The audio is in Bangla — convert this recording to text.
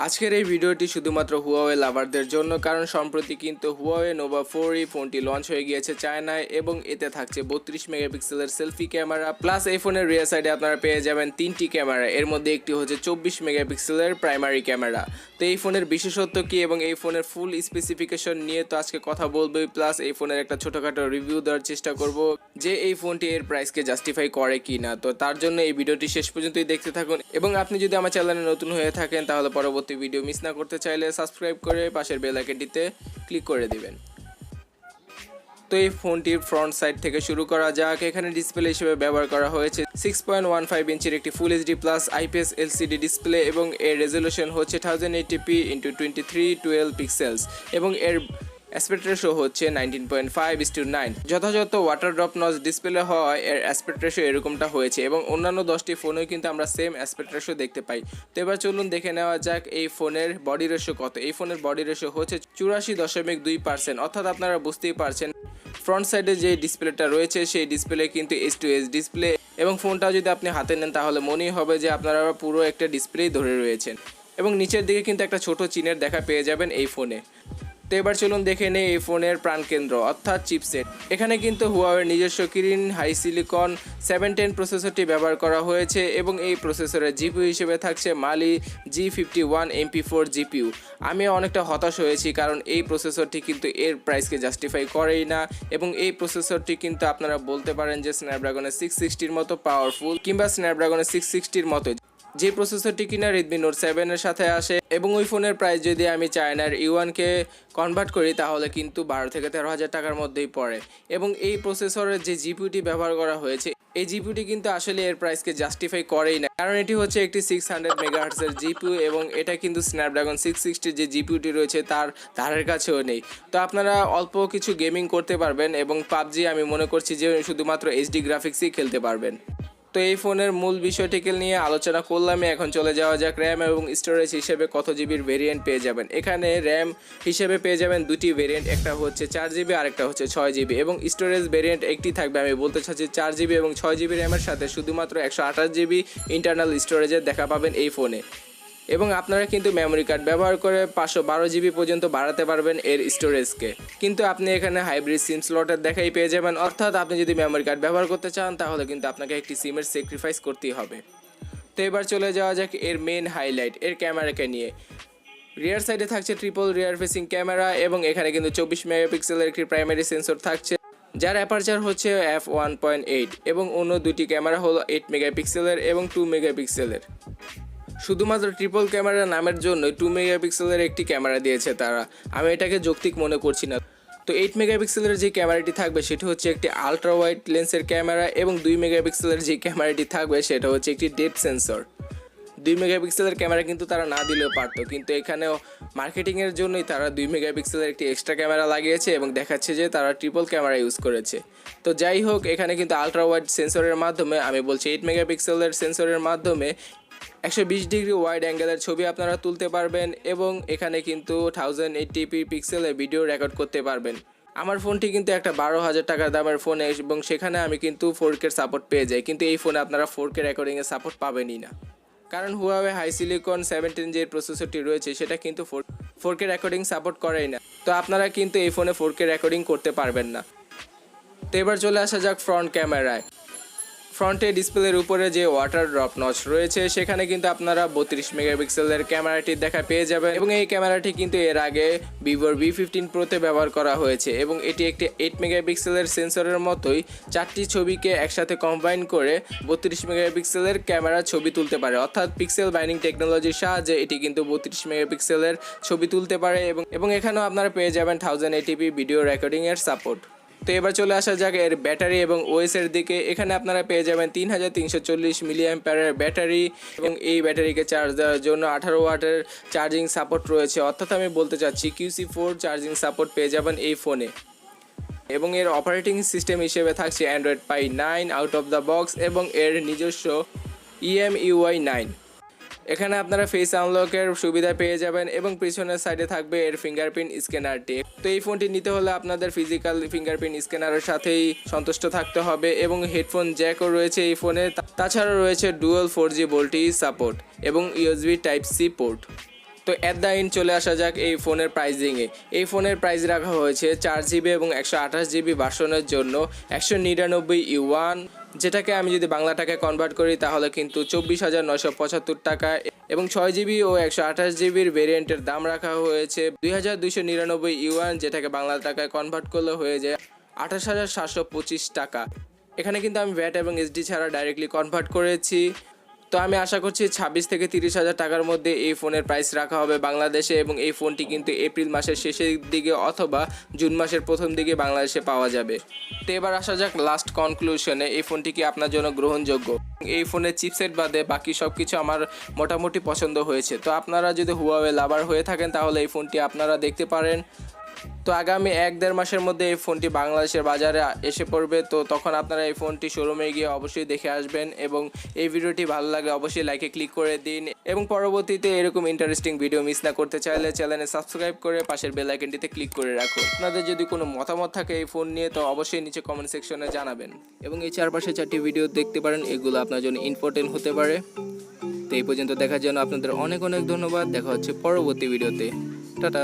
আজকের এই ভিডিওটি শুধুমাত্র হুয়াওয়ে লাভারদের জন্য, কারণ সম্প্রতি কিন্তু হুয়াওয়ে নোভা 4 ফোনটি লঞ্চ হয়ে গিয়েছে চায়নায় এবং এতে থাকছে 32 মেগাপিক্সেলের সেলফি ক্যামেরা প্লাস এই ফোনের রিয়ার সাইডে আপনারা পেয়ে যাবেন 3টি ক্যামেরা, এর মধ্যে একটি হচ্ছে 24 মেগাপিক্সেলের প্রাইমারি ক্যামেরা। তো এই ফোনের বিশেষত্ব কি এবং এই ফোনের ফুল স্পেসিফিকেশন নিয়ে তো আজকে কথা বলবো, প্লাস এই ফোনের একটা ছোটখাটো রিভিউ দেওয়ার চেষ্টা করব যে এই ফোনটি এর প্রাইসকে জাস্টিফাই করে কি না। তো তার জন্য এই ভিডিওটি শেষ পর্যন্তই দেখতে থাকুন এবং আপনি যদি আমার চ্যানেলে নতুন হয়ে থাকেন তাহলে পরবর্তী ভিডিও মিস না করতে চাইলে সাবস্ক্রাইব করে পাশের বেল আইকনটিতে ক্লিক করে দিবেন। তো এই ফোনটির ফ্রন্ট সাইড থেকে শুরু করা যাক। এখানে ডিসপ্লে হিসেবে ব্যবহার করা হয়েছে 6.15 ইঞ্চির একটি full HD plus IPS LCD display এবং এর রেজলিউশন হচ্ছে 1080p x 2312 পিক্সেলস এবং এর অ্যাসপেক্ট রেশিও হচ্ছে 19.5:9। যথাযথ ওয়াটার ড্রপ নচ ডিসপ্লে হওয়ায় এর অ্যাসপেক্ট রেশিও এরকমটা হয়েছে এবং অন্যান্য 10টি ফোনেও কিন্তু আমরা সেম অ্যাসপেক্ট রেশিও দেখতে পাই। তো এবার চলুন দেখে নেওয়া যাক এই ফোনের বডি রেশিও কত। এই ফোনের বডি রেশিও হচ্ছে 84.2%, অর্থাৎ আপনারা বুঝতেই পারছেন ফ্রন্ট সাইডে যে ডিসপ্লেটা রয়েছে সেই ডিসপ্লে কিন্তু H2S ডিসপ্লে এবং ফোনটা যদি আপনি হাতে নেন তাহলে মনেই হবে যে আপনারা পুরো একটা ডিসপ্লেই ধরে রয়েছেন এবং নিচের দিকে কিন্তু একটা ছোট চিহ্নের দেখা পেয়ে যাবেন এই ফোনে। তো এবার চলুন দেখে নেই এই ফোনের প্রাণকেন্দ্র অর্থাৎ চিপসেট। এখানে কিন্তু হুয়াওয়ের নিজস্ব কিরিন হাই সিলিকন 710 প্রসেসরটি ব্যবহার করা হয়েছে এবং এই প্রসেসরের জিপিইউ হিসেবে থাকছে মালি G51 MP4 জিপিইউ। আমি অনেকটা হতাশ হয়েছি কারণ এই প্রসেসরটি কিন্তু এর প্রাইসকে জাস্টিফাই করেই না এবং এই প্রসেসরটি কিন্তু আপনারা বলতে পারেন যে স্ন্যাপড্রাগনের 660-র মতো পাওয়ারফুল কিংবা স্ন্যাপড্রাগনের 660-র মতো, যে প্রসেসরটি কিনা Redmi Note 7 এর সাথে আসে এবং ওই ফোনের প্রাইস যদি আমি চায়নার U1 কে কনভার্ট করি তাহলে কিন্তু 12 থেকে 13 হাজার টাকার মধ্যেই পড়ে এবং এই প্রসেসরের যে জিপিইউটি ব্যবহার করা হয়েছে এই জিপিইউটি কিন্তু আসলে এর প্রাইসকে জাস্টিফাই করেই না, কারণ এটি হচ্ছে একটি 600 মেগাহার্টজের জিপিইউ এবং এটা কিন্তু স্ন্যাপড্রাগন 660 যে জিপিইউটি রয়েছে তার ধারের কাছেও নেই। তো আপনারা অল্প কিছু গেমিং করতে পারবেন এবং পাবজি আমি মনে করছি যে শুধুমাত্র এইচডি গ্রাফিক্সই খেলতে পারবেন। তো এই ফোনের মূল বিষয়টিকে নিয়ে আলোচনা করলাম, এখন চলে যাওয়া যাক র্যাম এবং স্টোরেজ হিসেবে কত জিবির ভেরিয়েন্ট পেয়ে যাবেন। এখানে র্যাম হিসেবে পেয়ে যাবেন দুটি ভেরিয়েন্ট, একটা হচ্ছে 4GB আর একটা হচ্ছে 6GB এবং স্টোরেজ ভেরিয়েন্ট একটি থাকবে। আমি বলতে চাচ্ছি 4GB এবং 6GB র্যামের সাথে শুধুমাত্র 128GB ইন্টারনাল স্টোরেজের দেখা পাবেন এই ফোনে এবং আপনারা কিন্তু মেমোরি কার্ড ব্যবহার করে 512GB পর্যন্ত বাড়াতে পারবেন এর স্টোরেজকে, কিন্তু আপনি এখানে হাইব্রিড সিম স্লটের দেখাই পেয়ে যাবেন, অর্থাৎ আপনি যদি মেমোরি কার্ড ব্যবহার করতে চান তাহলে কিন্তু আপনাকে একটি সিমের স্যাক্রিফাইস করতেই হবে। তো এবার চলে যাওয়া যাক এর মেন হাইলাইট এর ক্যামেরাকে নিয়ে। রিয়ার সাইডে থাকছে ট্রিপল রিয়ার ফেসিং ক্যামেরা এবং এখানে কিন্তু 24 মেগাপিক্সেলের একটি প্রাইমারি সেন্সর থাকছে যার অ্যাপারচার হচ্ছে f1.8 এবং অন্য দুটি ক্যামেরা হলো 8 মেগাপিক্সেলের এবং 2 মেগাপিক্সেলের। শুধুমাত্র ট্রিপল ক্যামেরা নামের জন্য 2 মেগাপিক্সেলের একটি ক্যামেরা দিয়েছে তারা, আমি এটাকে যৌক্তিক মনে করছি না। তো 8 মেগাপিক্সেলের যে ক্যামেরাটি থাকবে সেটা হচ্ছে একটি আলট্রা ওয়াইড লেন্সের ক্যামেরা এবং 2 মেগাপিক্সেলের যে ক্যামেরাটি থাকবে সেটা হচ্ছে একটি ডেপথ সেন্সর। 2 মেগাপিক্সেলের ক্যামেরা কিন্তু তারা না দিলেও পারতো, কিন্তু এখানেও মার্কেটিংয়ের জন্যই তারা 2 মেগাপিক্সেলের একটি এক্সট্রা ক্যামেরা লাগিয়েছে এবং দেখাচ্ছে যে তারা ট্রিপল ক্যামেরা ইউজ করেছে। তো যাই হোক, এখানে কিন্তু আলট্রা ওয়াইড সেন্সরের মাধ্যমে, আমি বলছি 8 মেগাপিক্সেলের সেন্সরের মাধ্যমে 120 ডিগ্রি ওয়াইড অ্যাঙ্গেলের ছবি আপনারা তুলতে পারবেন এবং এখানে কিন্তু 1080p পিক্সেলে ভিডিও রেকর্ড করতে পারবেন। আমার ফোনটি কিন্তু একটা 12,000 টাকার দামের ফোন এবং সেখানে আমি কিন্তু 4K সাপোর্ট পেয়ে যাই, কিন্তু এই ফোনে আপনারা 4K রেকর্ডিংয়ের সাপোর্ট পাবেনই না, কারণ হুয়াওয়ে হাই সিলিকন 710 যে প্রসেসরটি রয়েছে সেটা কিন্তু 4K রেকর্ডিং সাপোর্ট করেই না। তো আপনারা কিন্তু এই ফোনে 4K রেকর্ডিং করতে পারবেন না। তো এবার চলে আসা যাক ফ্রন্ট ক্যামেরায়। ফ্রন্টে ডিসপ্লের উপরে যে ওয়াটার ড্রপ নচ রয়েছে সেখানে কিন্তু আপনারা 32 মেগাপিক্সেলের ক্যামেরাটি দেখা পেয়ে যাবেন এবং এই ক্যামেরাটি কিন্তু এর আগে ভিভোর V15 প্রোতে ব্যবহার করা হয়েছে এবং এটি একটি 8 মেগাপিক্সেলের সেন্সরের মতোই 4টি ছবিকে একসাথে কম্বাইন করে 32 মেগাপিক্সেলের ক্যামেরা ছবি তুলতে পারে, অর্থাৎ পিক্সেল বাইন্ডিং টেকনোলজির সাহায্যে এটি কিন্তু 32 মেগাপিক্সেলের ছবি তুলতে পারে এবং এখানেও আপনারা পেয়ে যাবেন 1080p ভিডিও রেকর্ডিংয়ের সাপোর্ট। তো এবার চলে আসা যাক এর ব্যাটারি এবং ওএসের দিকে। এখানে আপনারা পেয়ে যাবেন 3340 মিলিঅ্যাম্পিয়ারের ব্যাটারি এবং এই ব্যাটারিকে চার্জ দেওয়ার জন্য 18 ওয়াটের চার্জিং সাপোর্ট রয়েছে, অর্থাৎ আমি বলতে চাচ্ছি QC4 চার্জিং সাপোর্ট পেয়ে যাবেন এই ফোনে এবং এর অপারেটিং সিস্টেম হিসেবে থাকছে Android Pie 9 out of the box এবং এর নিজস্ব EMUI 9। এখানে আপনারা ফেস আনলকের সুবিধা পেয়ে যাবেন এবং পিছনের সাইডে থাকবে এর ফিঙ্গারপ্রিন্ট স্ক্যানারটি। তো এই ফোনটি নিতে হলে আপনাদের ফিজিক্যাল ফিঙ্গারপ্রিন্ট স্ক্যানারের সাথেই সন্তুষ্ট থাকতে হবে এবং হেডফোন জ্যাকও রয়েছে এই ফোনে, তাছাড়া রয়েছে ডুয়াল 4G ভোল্টেজ সাপোর্ট এবং USB Type-C পোর্ট। তো এট দ্য এন্ড চলে আসা যাক এই ফোনের প্রাইজিংয়ে। এই ফোনের প্রাইস রাখা হয়েছে 4GB এবং 128GB ভার্সনের জন্য 199 ইউয়ান, যেটাকে আমি যদি বাংলা টাকায় কনভার্ট করি তাহলে কিন্তু 24,975 টাকা। এবং 6GB ও 128GBর ভেরিয়েন্টের দাম রাখা হয়েছে 2,299 ইউয়ান, যেটাকে বাংলা টাকায় কনভার্ট করলে হয়ে যায় 28,725 টাকা। এখানে কিন্তু আমি ভ্যাট এবং এসডি ছাড়া ডাইরেক্টলি কনভার্ট করেছি। তো আমি আশা করছি 26 থেকে 30,000 টাকার মধ্যে এই ফোনের প্রাইস রাখা হবে বাংলাদেশে, এবং এই ফোনটি কিন্তু এপ্রিল মাসের শেষের দিকে অথবা জুন মাসের প্রথম দিকে বাংলাদেশে পাওয়া যাবে। তো এবার আসা যাক লাস্ট কনক্লুশনে, এই ফোনটি কি আপনার জন্য গ্রহণযোগ্য? এই ফোনের চিপসেট বাদে বাকি সব কিছু আমার মোটামুটি পছন্দ হয়েছে। তো আপনারা যদি হুয়াওয়ে লাভার হয়ে থাকেন তাহলে এই ফোনটি আপনারা দেখতে পারেন। তো আগামী 1-1.5 মাসের মধ্যে এই ফোনটি বাংলাদেশের বাজারে এসে পড়বে। তো তখন আপনারা এই ফোনটি শোরুমে গিয়ে অবশ্যই দেখে আসবেন, এবং এই ভিডিওটি ভালো লাগলে অবশ্যই লাইকে ক্লিক করে দিন, এবং পরবর্তীতে এরকম ইন্টারেস্টিং ভিডিও মিস না করতে চাইলে চ্যানেলে সাবস্ক্রাইব করে পাশের বেল আইকনটিতে ক্লিক করে রাখুন। আপনাদের যদি কোনো মতামত থাকে এই ফোন নিয়ে তো অবশ্যই নিচে কমেন্ট সেকশনে জানাবেন, এবং এই চারপাশে 4টি ভিডিও দেখতে পারেন, এগুলো আপনার জন্য ইম্পর্টেন্ট হতে পারে। তো এই পর্যন্ত দেখার জন্য আপনাদের অনেক অনেক ধন্যবাদ। দেখা হচ্ছে পরবর্তী ভিডিওতে। টাটা।